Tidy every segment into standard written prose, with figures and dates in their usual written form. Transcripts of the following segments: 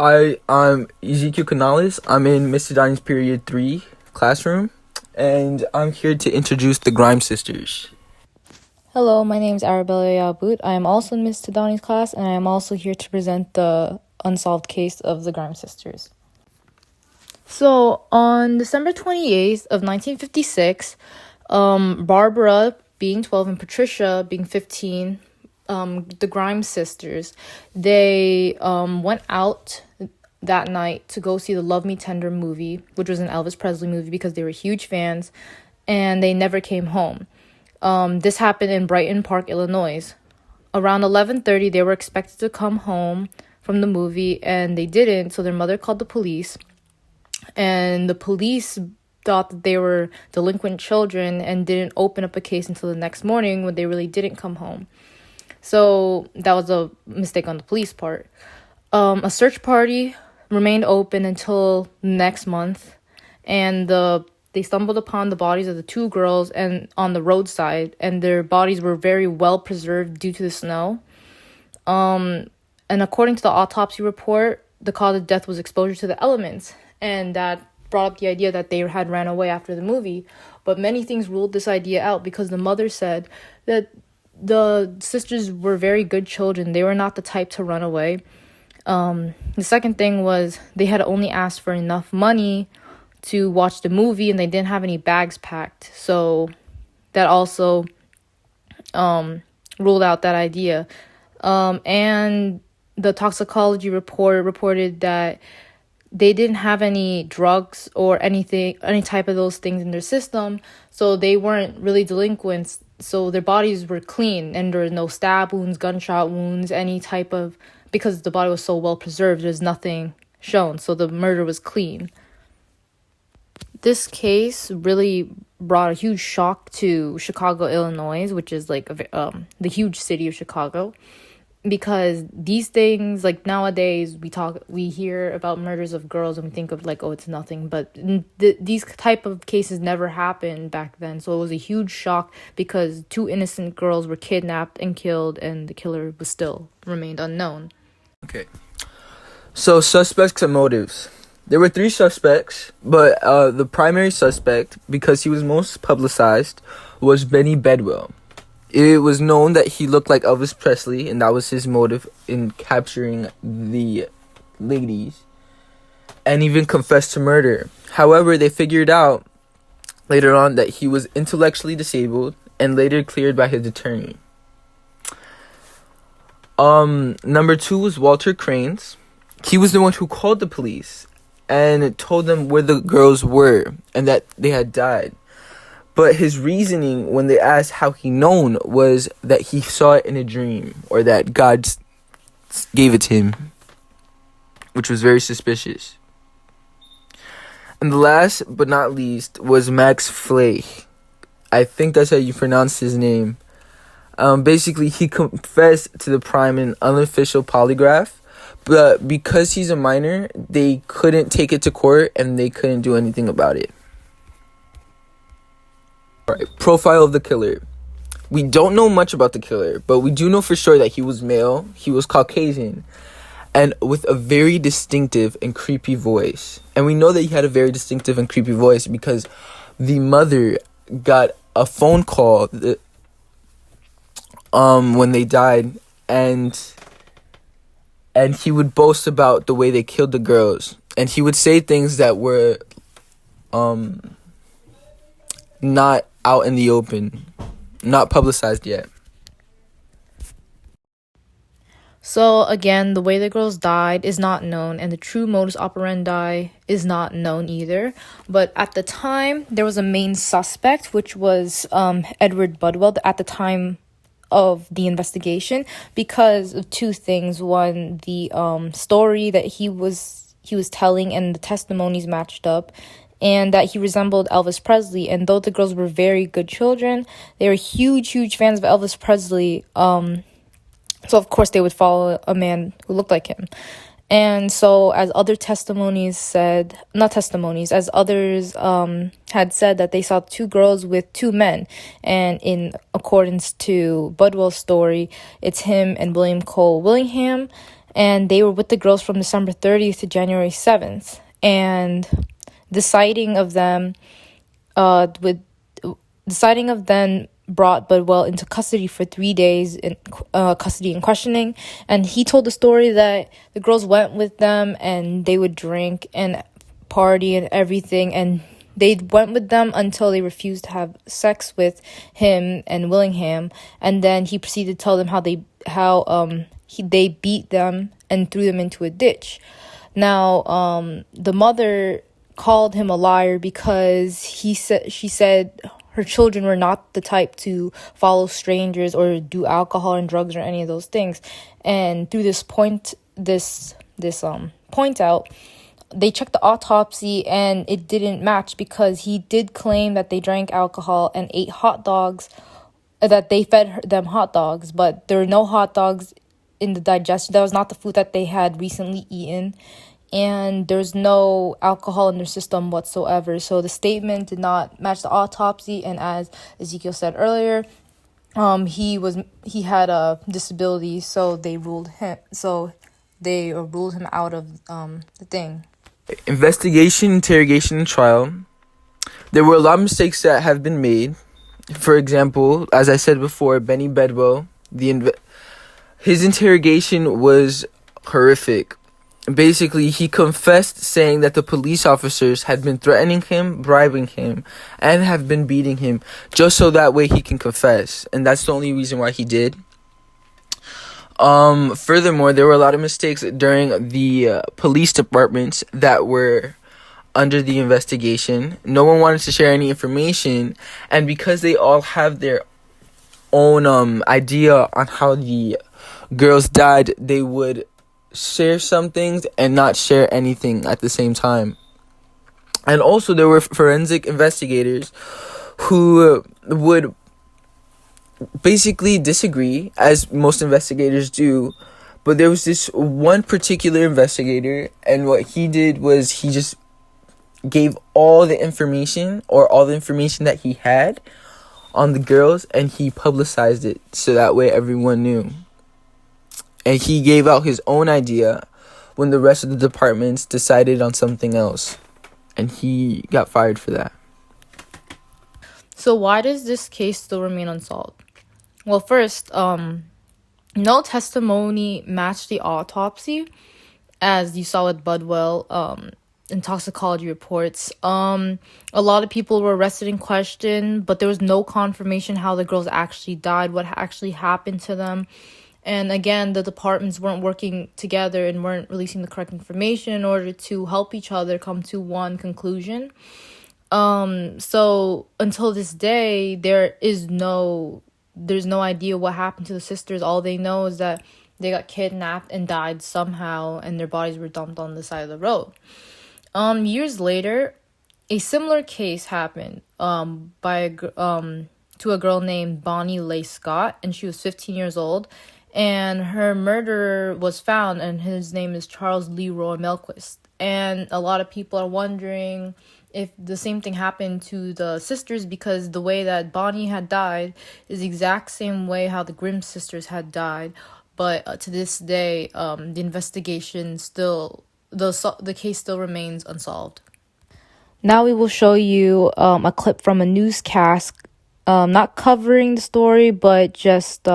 Hi, I'm Ezequiel Canales. I'm in Mr. Donnie's Period 3 classroom, and I'm here to introduce the Grime Sisters. Hello, my name is Arabella Yabut. I am also in Miss Tadani's class, and I am also here to present the unsolved case of the Grime sisters. So, on December 28th of 1956, Barbara, being 12, and Patricia, being 15, the Grime sisters, they went out that night to go see the Love Me Tender movie, which was an Elvis Presley movie, because they were huge fans, and they never came home. This happened in Brighton Park, Illinois. Around 11:30, they were expected to come home from the movie, and they didn't, so their mother called the police. And the police thought that they were delinquent children and didn't open up a case until the next morning when they really didn't come home. So that was a mistake on the police part. A search party remained open until next month, and they stumbled upon the bodies of the two girls and on the roadside, and their bodies were very well preserved due to the snow. And according to the autopsy report, the cause of death was exposure to the elements, and that brought up the idea that they had ran away after the movie. But many things ruled this idea out, because the mother said that the sisters were very good children. They were not the type to run away. The second thing was they had only asked for enough money to watch the movie, and they didn't have any bags packed. So that also ruled out that idea. And the toxicology report reported that they didn't have any drugs or any type of those things in their system, so they weren't really delinquents. So their bodies were clean, and there were no stab wounds, gunshot wounds, because the body was so well preserved, there's nothing shown, so the murder was clean. This case really brought a huge shock to Chicago, Illinois, which is like the huge city of Chicago, because these things, like nowadays we hear about murders of girls and we think of like, oh, it's nothing, but these type of cases never happened back then. So it was a huge shock, because two innocent girls were kidnapped and killed, and the killer was still remained unknown. Okay. So, suspects and motives. There were 3 suspects, but the primary suspect, because he was most publicized, was Benny Bedwell. It was known that he looked like Elvis Presley, and that was his motive in capturing the ladies, and even confessed to murder. However, they figured out later on that he was intellectually disabled, and later cleared by his attorney. Number 2 was Walter Cranes. He was the one who called the police and told them where the girls were and that they had died. But his reasoning when they asked how he known was that he saw it in a dream, or that God gave it to him, which was very suspicious. And the last but not least was Max Flake. I think that's how you pronounce his name. Basically, he confessed to the crime in an unofficial polygraph, but because he's a minor, they couldn't take it to court and they couldn't do anything about it. Alright, profile of the killer. We don't know much about the killer, but we do know for sure that he was male, he was Caucasian, and with a very distinctive and creepy voice. And we know that he had a very distinctive and creepy voice because the mother got a phone call when they died, and he would boast about the way they killed the girls, and he would say things that were not out in the open, not publicized yet. So again, the way the girls died is not known, and the true modus operandi is not known either. But at the time, there was a main suspect, which was Edward Budwell, at the time of the investigation, because of 2 things. One, the story that he was telling and the testimonies matched up, and that he resembled Elvis Presley. And though the girls were very good children, they were huge fans of Elvis Presley. So of course they would follow a man who looked like him. And so, as other testimonies said, as others had said, that they saw 2 girls with 2 men. And in accordance to Budwell's story, it's him and William Cole Willingham. and they were with the girls from December 30th to January 7th. And the sighting of them brought Budwell into custody for 3 days in custody and questioning. And he told the story that the girls went with them and they would drink and party and everything, and they went with them until they refused to have sex with him and Willingham. And then he proceeded to tell them how they beat them and threw them into a ditch. Now, the mother called him a liar because she said her children were not the type to follow strangers or do alcohol and drugs or any of those things. And through this point out, they checked the autopsy and it didn't match, because he did claim that they drank alcohol and ate hot dogs, that they fed them hot dogs, but there were no hot dogs in the digestion. That was not the food that they had recently eaten, and there's no alcohol in their system whatsoever. So the statement did not match the autopsy, and as Ezekiel said earlier, he had a disability, so they ruled him out of the thing. Investigation, interrogation, and trial. There were a lot of mistakes that have been made. For example, as I said before, Benny Bedwell, his interrogation was horrific. Basically, he confessed, saying that the police officers had been threatening him, bribing him, and have been beating him, just so that way he can confess. And that's the only reason why he did. Furthermore, there were a lot of mistakes during the police departments that were under the investigation. No one wanted to share any information, and because they all have their own idea on how the girls died, they would share some things and not share anything at the same time. And also, there were forensic investigators who would basically disagree, as most investigators do. But there was this one particular investigator, and what he did was he just gave all the information that he had on the girls, and he publicized it so that way everyone knew. And he gave out his own idea when the rest of the departments decided on something else, and he got fired for that. So why does this case still remain unsolved? Well, first, no testimony matched the autopsy, as you saw with Budwell in toxicology reports. A lot of people were arrested and questioned, but there was no confirmation how the girls actually died, what actually happened to them. And again, the departments weren't working together and weren't releasing the correct information in order to help each other come to one conclusion. So until this day, there's no idea what happened to the sisters. All they know is that they got kidnapped and died somehow, and their bodies were dumped on the side of the road. Years later, a similar case happened to a girl named Bonnie Leigh Scott, and she was 15 years old. And her murderer was found, and his name is Charles Leroy Melquist. And a lot of people are wondering if the same thing happened to the sisters, because the way that Bonnie had died is the exact same way how the Grimm sisters had died. But to this day, the investigation the case still remains unsolved. Now we will show you a clip from a newscast, not covering the story, but just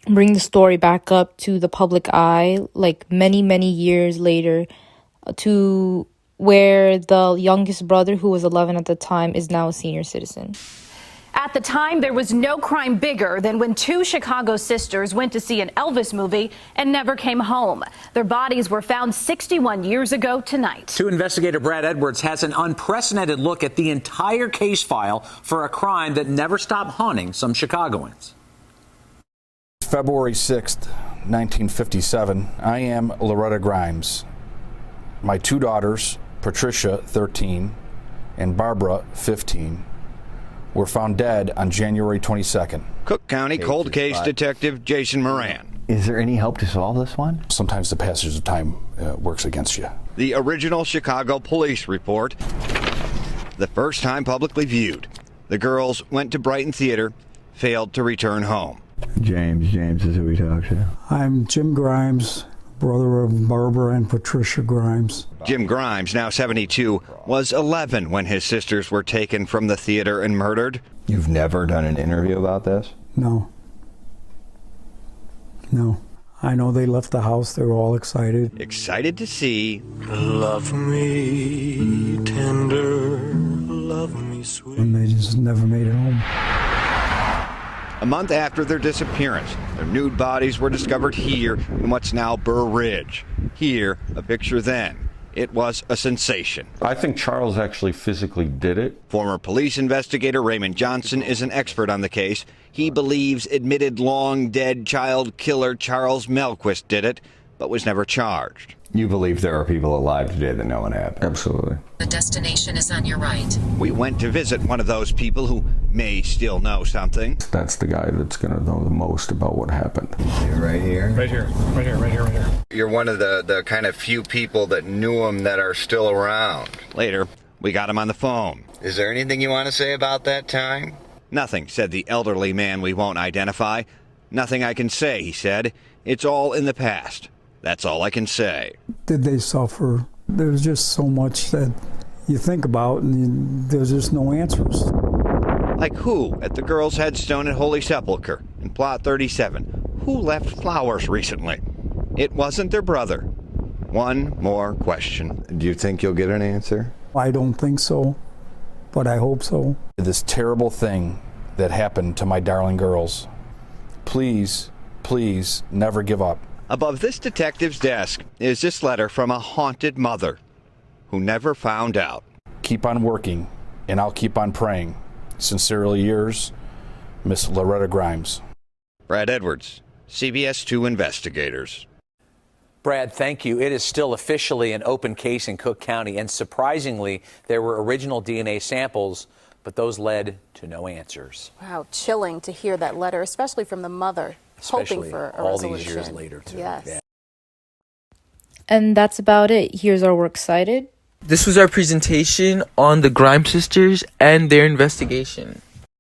bring the story back up to the public eye, like many, many years later, to where the youngest brother, who was 11 at the time, is now a senior citizen. At the time, there was no crime bigger than when two Chicago sisters went to see an Elvis movie and never came home. Their bodies were found 61 years ago tonight. 2 investigator Brad Edwards has an unprecedented look at the entire case file for a crime that never stopped haunting some Chicagoans. February 6th, 1957, I am Loretta Grimes. My 2 daughters, Patricia, 13, and Barbara, 15, were found dead on January 22nd. Cook County Cold Case Detective Jason Moran. Is there any hope to solve this one? Sometimes the passage of time works against you. The original Chicago police report, the first time publicly viewed. The girls went to Brighton Theater, failed to return home. James is who we talked to. I'm Jim Grimes, brother of Barbara and Patricia Grimes. Jim Grimes, now 72, was 11 when his sisters were taken from the theater and murdered. You've never done an interview about this? No. No. I know they left the house. They were all excited. Excited to see. Love me tender, love me sweet. And they just never made it home. A month after their disappearance, their nude bodies were discovered here in what's now Burr Ridge. Here, a picture then. It was a sensation. I think Charles actually physically did it. Former police investigator Raymond Johnson is an expert on the case. He believes admitted long-dead child killer Charles Melquist did it, but was never charged. You believe there are people alive today that know what happened? Absolutely. The destination is on your right. We went to visit one of those people who may still know something. That's the guy that's going to know the most about what happened. You're right here? Right here, right here, right here, right here. You're one of the kind of few people that knew him that are still around. Later, we got him on the phone. Is there anything you want to say about that time? Nothing, said the elderly man we won't identify. Nothing I can say, he said. It's all in the past. That's all I can say. Did they suffer? There's just so much that you think about, and there's just no answers. Like who at the girls' headstone at Holy Sepulchre in Plot 37? Who left flowers recently? It wasn't their brother. One more question. Do you think you'll get an answer? I don't think so, but I hope so. This terrible thing that happened to my darling girls. Please, please never give up. Above this detective's desk is this letter from a haunted mother who never found out. Keep on working, and I'll keep on praying. Sincerely yours, Miss Loretta Grimes. Brad Edwards, CBS 2 Investigators. Brad, thank you. It is still officially an open case in Cook County, and surprisingly, there were original DNA samples, but those led to no answers. Wow, chilling to hear that letter, especially from the mother, hoping for a all resolution. these years later, too. Yes. Yeah. And that's about it. Here's our works cited. This was our presentation on the Grimes sisters and their investigation.